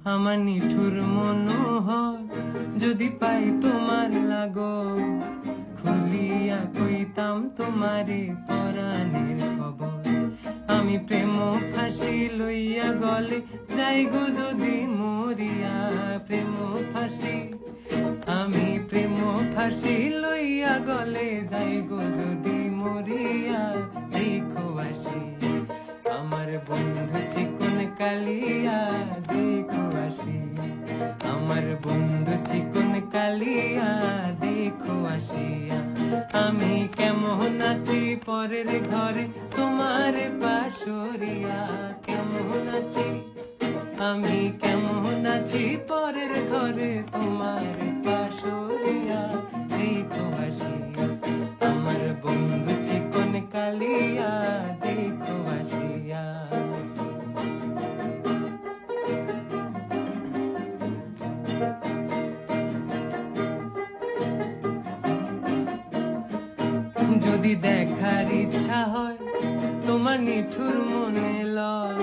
আমার নিঠুর মনোহর যদি পাই তোমার লাগো, খুলিয়া কইতাম তোমারে পরাণের খবর। আমি প্রেম ফাঁসি লইয়া গলে যাই গো যদি মরিয়া, প্রেম ফাঁসি আমি প্রেম ফাঁসি লইয়া গলে যাই গো যদি মরিয়া। দেখো আসি আমার বন্ধু চিকন কালিয়া, দেখো আসি আমার বন্ধু চিকন কালিয়া, দেখো আসিয়া। আমি কেমন আছি পরের ঘরে তোমার পাশরিয়া, কেমন আছি আমি কেমন আছি পরের ঘরে তোমার পাশরিয়া। দেখো আসিয়া আমার বন্ধু চিকন কালিয়া, দেখো আসিয়া। যদি দেখার ইচ্ছা হয় তোমার নিঠুর মনে লয়,